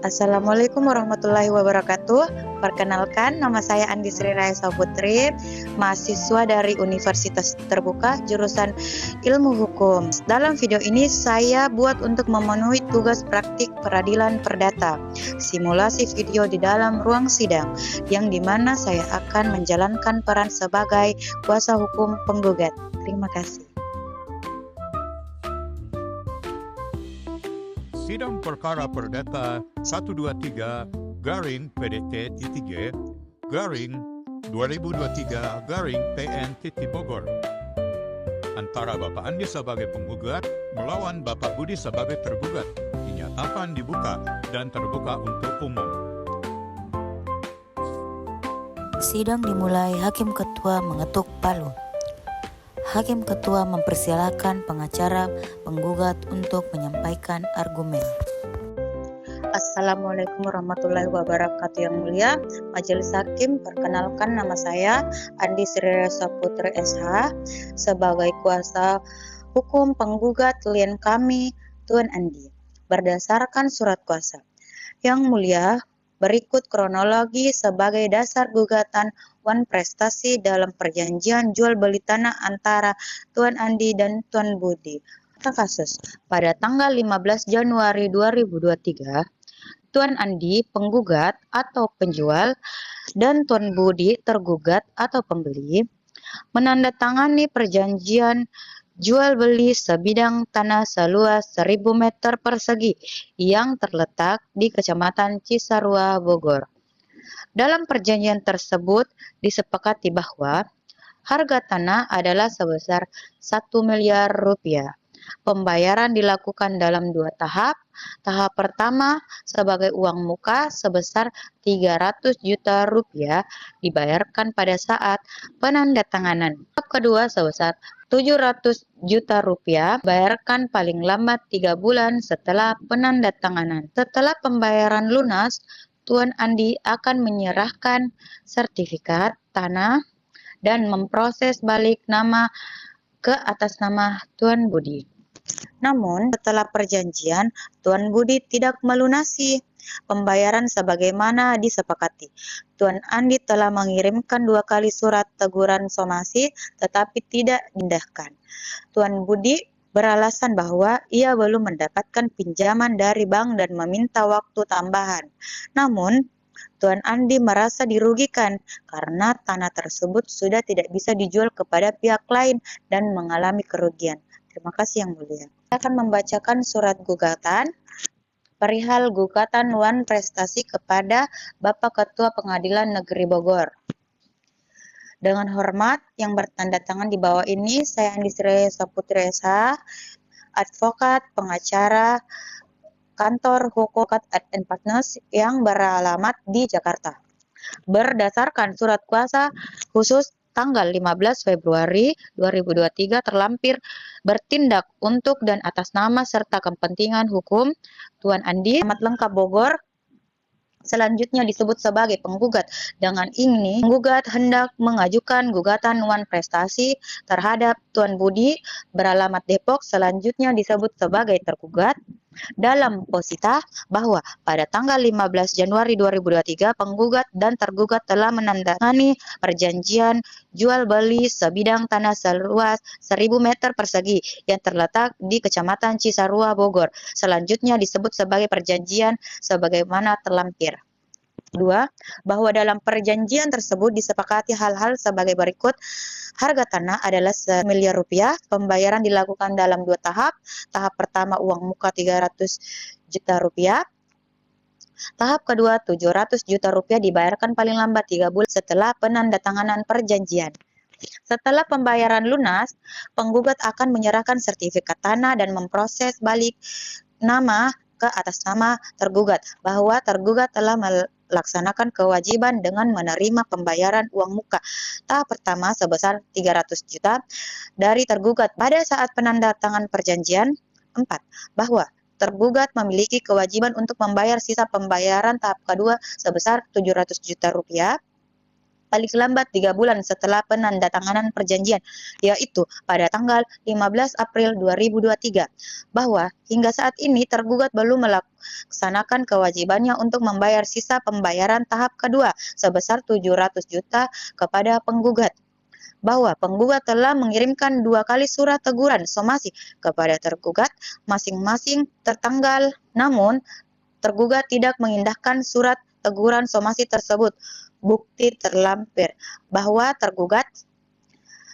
Assalamualaikum warahmatullahi wabarakatuh. Perkenalkan, nama saya Andi Sri Raisa Putri, mahasiswa dari Universitas Terbuka jurusan Ilmu Hukum. Dalam video ini saya buat untuk memenuhi tugas praktik peradilan perdata, simulasi video di dalam ruang sidang, yang dimana saya akan menjalankan peran sebagai kuasa hukum penggugat. Terima kasih. Sidang Perkara Perdata 123 Garing PDT T3 Garing 2023 Garing PN Bogor antara Bapak Andi sebagai penggugat melawan Bapak Budi sebagai tergugat dinyatakan dibuka dan terbuka untuk umum. Sidang dimulai. Hakim Ketua mengetuk palu. Hakim Ketua mempersilahkan pengacara penggugat untuk menyampaikan argumen. Assalamualaikum warahmatullahi wabarakatuh. Yang mulia Majelis Hakim, perkenalkan nama saya Andi Sri Raisa Putri SH sebagai kuasa hukum penggugat klien kami Tuan Andi. Berdasarkan surat kuasa, Yang mulia, berikut kronologi sebagai dasar gugatan Wan Prestasi dalam perjanjian jual beli tanah antara Tuan Andi dan Tuan Budi. Kasus pada tanggal 15 Januari 2023, Tuan Andi penggugat atau penjual dan Tuan Budi tergugat atau pembeli menandatangani perjanjian jual beli sebidang tanah seluas 1000 meter persegi yang terletak di Kecamatan Cisarua, Bogor. Dalam perjanjian tersebut disepakati bahwa harga tanah adalah sebesar 1 miliar rupiah. Pembayaran dilakukan dalam 2 tahap. Tahap pertama sebagai uang muka sebesar 300 juta rupiah dibayarkan pada saat penandatanganan. Tahap kedua sebesar 700 juta rupiah dibayarkan paling lambat 3 bulan setelah penandatanganan. Setelah pembayaran lunas, Tuan Andi akan menyerahkan sertifikat tanah dan memproses balik nama ke atas nama Tuan Budi. Namun, setelah perjanjian, Tuan Budi tidak melunasi pembayaran sebagaimana disepakati. Tuan Andi telah mengirimkan 2 kali surat teguran somasi, tetapi tidak diindahkan. Tuan Budi beralasan bahwa ia belum mendapatkan pinjaman dari bank dan meminta waktu tambahan. Namun, Tuan Andi merasa dirugikan karena tanah tersebut sudah tidak bisa dijual kepada pihak lain dan mengalami kerugian. Terima kasih Yang Mulia. Saya akan membacakan surat gugatan perihal gugatan Wan Prestasi kepada Bapak Ketua Pengadilan Negeri Bogor. Dengan hormat yang bertanda tangan di bawah ini, saya Andi Sri Raisa Putri SH, advokat, pengacara, kantor Hukum and Partners yang beralamat di Jakarta. Berdasarkan surat kuasa khusus tanggal 15 Februari 2023 terlampir bertindak untuk dan atas nama serta kepentingan hukum Tuan Andi, alamat lengkap Bogor, selanjutnya disebut sebagai penggugat. Dengan ini, penggugat hendak mengajukan gugatan Wan Prestasi terhadap Tuan Budi beralamat Depok, selanjutnya disebut sebagai tergugat, dalam posita bahwa pada tanggal 15 Januari 2023 penggugat dan tergugat telah menandatangani perjanjian jual beli sebidang tanah seluas 1000 meter persegi yang terletak di Kecamatan Cisarua, Bogor. Selanjutnya disebut sebagai perjanjian sebagaimana terlampir. 2. Bahwa dalam perjanjian tersebut disepakati hal-hal sebagai berikut. Harga tanah adalah 1 miliar rupiah. Pembayaran dilakukan dalam 2 tahap. Tahap pertama uang muka 300 juta rupiah. Tahap kedua 700 juta rupiah dibayarkan paling lambat 3 bulan setelah penandatanganan perjanjian. Setelah pembayaran lunas, penggugat akan menyerahkan sertifikat tanah dan memproses balik nama ke atas nama tergugat bahwa tergugat telah melaksanakan kewajiban dengan menerima pembayaran uang muka tahap pertama sebesar 300 juta dari tergugat pada saat penandatangan perjanjian. 4. Bahwa tergugat memiliki kewajiban untuk membayar sisa pembayaran tahap kedua sebesar 700 juta rupiah paling lambat 3 bulan setelah penandatanganan perjanjian, yaitu pada tanggal 15 April 2023, bahwa hingga saat ini tergugat belum melaksanakan kewajibannya untuk membayar sisa pembayaran tahap kedua sebesar 700 juta kepada penggugat, bahwa penggugat telah mengirimkan 2 kali surat teguran somasi kepada tergugat masing-masing tertanggal, namun tergugat tidak mengindahkan surat teguran somasi tersebut. Bukti terlampir bahwa tergugat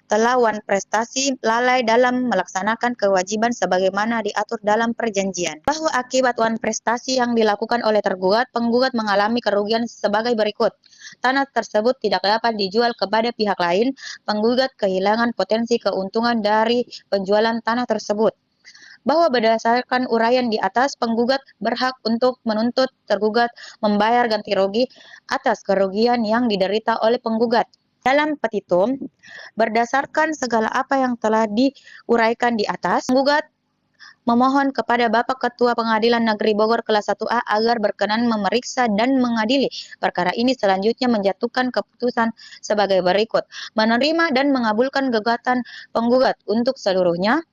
telah wan prestasi lalai dalam melaksanakan kewajiban sebagaimana diatur dalam perjanjian. Bahwa akibat wan prestasi yang dilakukan oleh tergugat, penggugat mengalami kerugian sebagai berikut. Tanah tersebut tidak dapat dijual kepada pihak lain, penggugat kehilangan potensi keuntungan dari penjualan tanah tersebut. Bahwa berdasarkan uraian di atas, penggugat berhak untuk menuntut tergugat membayar ganti rugi atas kerugian yang diderita oleh penggugat. Dalam petitum, berdasarkan segala apa yang telah diuraikan di atas, penggugat memohon kepada Bapak Ketua Pengadilan Negeri Bogor Kelas 1A agar berkenan memeriksa dan mengadili perkara ini, selanjutnya menjatuhkan keputusan sebagai berikut: menerima dan mengabulkan gugatan penggugat untuk seluruhnya,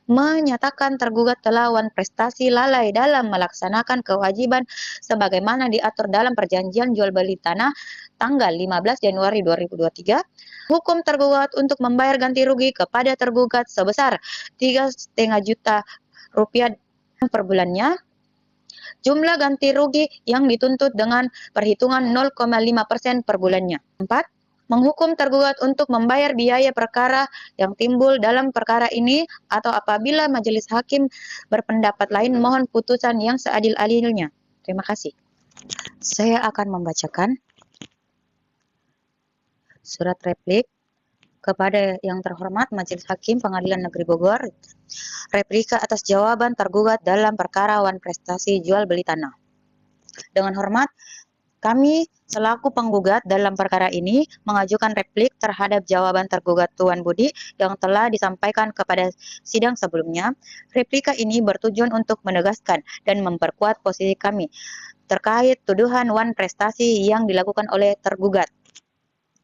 menyatakan tergugat telah wan prestasi lalai dalam melaksanakan kewajiban sebagaimana diatur dalam perjanjian jual beli tanah tanggal 15 Januari 2023, hukum tergugat untuk membayar ganti rugi kepada tergugat sebesar 3,5 juta rupiah per bulannya. Jumlah ganti rugi yang dituntut dengan perhitungan 0,5% per bulannya. 4. Menghukum tergugat untuk membayar biaya perkara yang timbul dalam perkara ini, atau apabila majelis hakim berpendapat lain, mohon putusan yang seadil-adilnya. Terima kasih. Saya akan membacakan surat replik kepada yang terhormat Majelis Hakim Pengadilan Negeri Bogor. Replika atas jawaban tergugat dalam perkara wan prestasi jual beli tanah. Dengan hormat, kami selaku penggugat dalam perkara ini mengajukan replik terhadap jawaban tergugat Tuan Budi yang telah disampaikan kepada sidang sebelumnya. Replika ini bertujuan untuk menegaskan dan memperkuat posisi kami terkait tuduhan wan prestasi yang dilakukan oleh tergugat.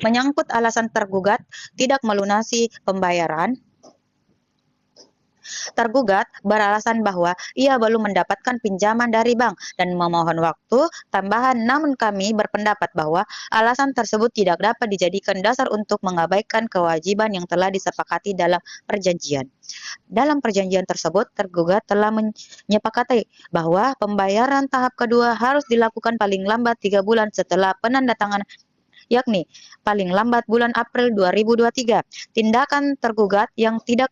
Menyangkut alasan tergugat tidak melunasi pembayaran, tergugat beralasan bahwa ia belum mendapatkan pinjaman dari bank dan memohon waktu tambahan, namun kami berpendapat bahwa alasan tersebut tidak dapat dijadikan dasar untuk mengabaikan kewajiban yang telah disepakati dalam perjanjian. Dalam perjanjian tersebut, tergugat telah menyepakati bahwa pembayaran tahap kedua harus dilakukan paling lambat 3 bulan setelah penandatanganan, yakni paling lambat bulan April 2023. Tindakan tergugat yang tidak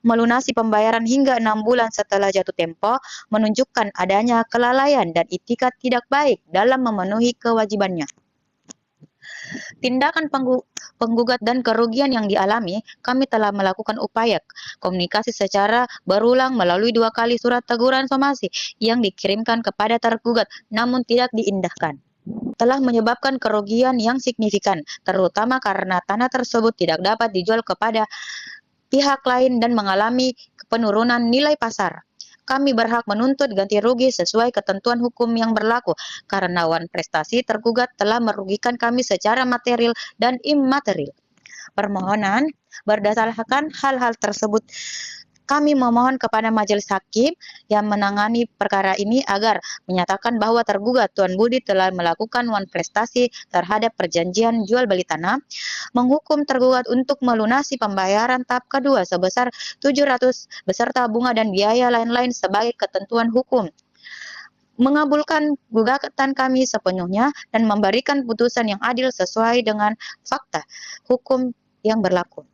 melunasi pembayaran hingga 6 bulan setelah jatuh tempo menunjukkan adanya kelalaian dan itikat tidak baik dalam memenuhi kewajibannya. Tindakan penggugat dan kerugian yang dialami, kami telah melakukan upaya komunikasi secara berulang melalui 2 kali surat teguran somasi yang dikirimkan kepada tergugat, namun tidak diindahkan. Telah menyebabkan kerugian yang signifikan, terutama karena tanah tersebut tidak dapat dijual kepada pihak lain dan mengalami penurunan nilai pasar. Kami berhak menuntut ganti rugi sesuai ketentuan hukum yang berlaku karena wan prestasi tergugat telah merugikan kami secara material dan imaterial. Permohonan berdasarkan hal-hal tersebut, kami memohon kepada Majelis Hakim yang menangani perkara ini agar menyatakan bahwa tergugat Tuan Budi telah melakukan wan prestasi terhadap perjanjian jual beli tanah, menghukum tergugat untuk melunasi pembayaran tahap kedua sebesar 700 beserta bunga dan biaya lain-lain sebagai ketentuan hukum, mengabulkan gugatan kami sepenuhnya dan memberikan putusan yang adil sesuai dengan fakta hukum yang berlaku.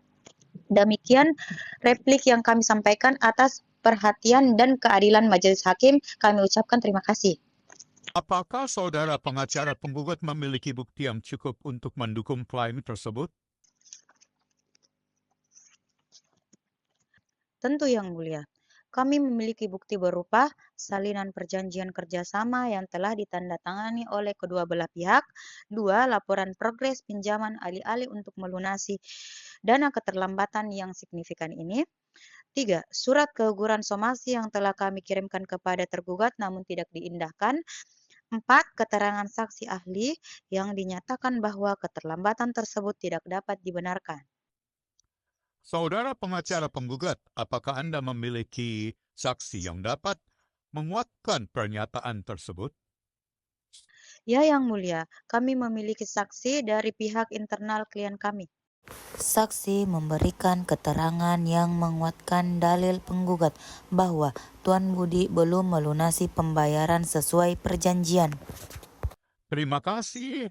Demikian replik yang kami sampaikan. Atas perhatian dan keadilan Majelis Hakim, kami ucapkan terima kasih. Apakah saudara pengacara penggugat memiliki bukti yang cukup untuk mendukung klaim tersebut? Tentu Yang Mulia, kami memiliki bukti berupa salinan perjanjian kerjasama yang telah ditandatangani oleh kedua belah pihak, 2. Laporan progres pinjaman alih-alih untuk melunasi dana keterlambatan yang signifikan ini, 3. Surat keguguran somasi yang telah kami kirimkan kepada tergugat namun tidak diindahkan, 4. Keterangan saksi ahli yang dinyatakan bahwa keterlambatan tersebut tidak dapat dibenarkan. Saudara pengacara penggugat, apakah Anda memiliki saksi yang dapat menguatkan pernyataan tersebut? Ya, Yang Mulia, kami memiliki saksi dari pihak internal klien kami. Saksi memberikan keterangan yang menguatkan dalil penggugat bahwa Tuan Budi belum melunasi pembayaran sesuai perjanjian. Terima kasih,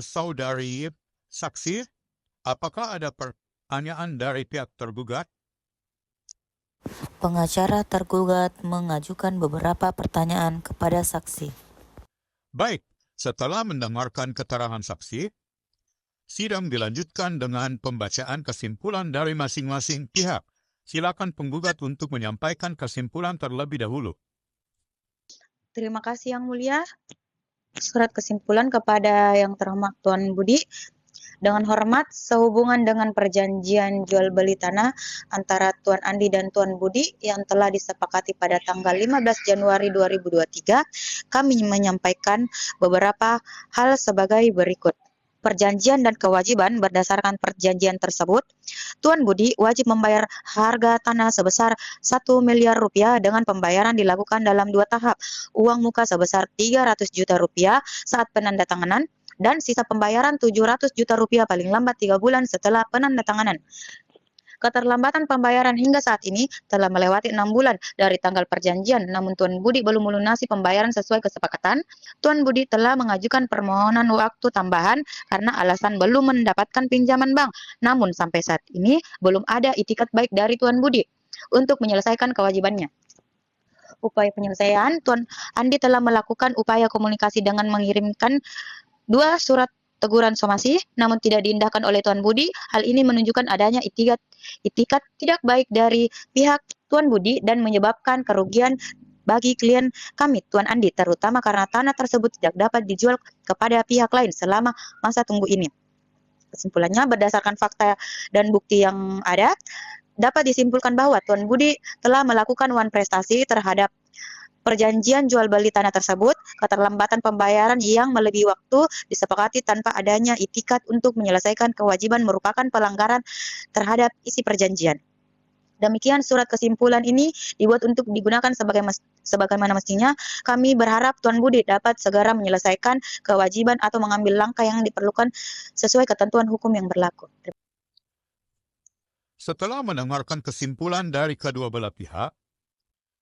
saudari saksi. Apakah ada pertanyaan dari pihak tergugat? Pengacara tergugat mengajukan beberapa pertanyaan kepada saksi. Baik, setelah mendengarkan keterangan saksi, sidang dilanjutkan dengan pembacaan kesimpulan dari masing-masing pihak. Silakan penggugat untuk menyampaikan kesimpulan terlebih dahulu. Terima kasih Yang Mulia. Surat kesimpulan kepada Yang Terhormat Tuan Budi. Dengan hormat, sehubungan dengan perjanjian jual beli tanah antara Tuan Andi dan Tuan Budi yang telah disepakati pada tanggal 15 Januari 2023, kami menyampaikan beberapa hal sebagai berikut. Perjanjian dan kewajiban berdasarkan perjanjian tersebut, Tuan Budi wajib membayar harga tanah sebesar 1 miliar rupiah dengan pembayaran dilakukan dalam 2 tahap. Uang muka sebesar 300 juta rupiah saat penandatanganan dan sisa pembayaran 700 juta rupiah paling lambat 3 bulan setelah penandatanganan. Keterlambatan pembayaran hingga saat ini telah melewati 6 bulan dari tanggal perjanjian, namun Tuan Budi belum melunasi pembayaran sesuai kesepakatan. Tuan Budi telah mengajukan permohonan waktu tambahan karena alasan belum mendapatkan pinjaman bank. Namun sampai saat ini belum ada itikat baik dari Tuan Budi untuk menyelesaikan kewajibannya. Upaya penyelesaian, Tuan Andi telah melakukan upaya komunikasi dengan mengirimkan 2 surat teguran somasi, namun tidak diindahkan oleh Tuan Budi. Hal ini menunjukkan adanya itikat tidak baik dari pihak Tuan Budi dan menyebabkan kerugian bagi klien kami, Tuan Andi, terutama karena tanah tersebut tidak dapat dijual kepada pihak lain selama masa tunggu ini. Kesimpulannya, berdasarkan fakta dan bukti yang ada, dapat disimpulkan bahwa Tuan Budi telah melakukan wan prestasi terhadap perjanjian jual beli tanah tersebut. Keterlambatan pembayaran yang melebihi waktu disepakati tanpa adanya itikat untuk menyelesaikan kewajiban merupakan pelanggaran terhadap isi perjanjian. Demikian surat kesimpulan ini dibuat untuk digunakan sebagaimana mestinya. Kami berharap Tuan Budi dapat segera menyelesaikan kewajiban atau mengambil langkah yang diperlukan sesuai ketentuan hukum yang berlaku. Setelah mendengarkan kesimpulan dari kedua belah pihak,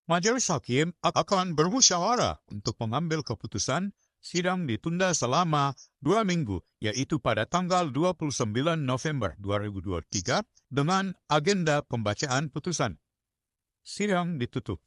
Majelis Hakim akan bermusyawarah untuk mengambil keputusan. Sidang ditunda selama 2 minggu, yaitu pada tanggal 29 November 2023 dengan agenda pembacaan putusan. Sidang ditutup.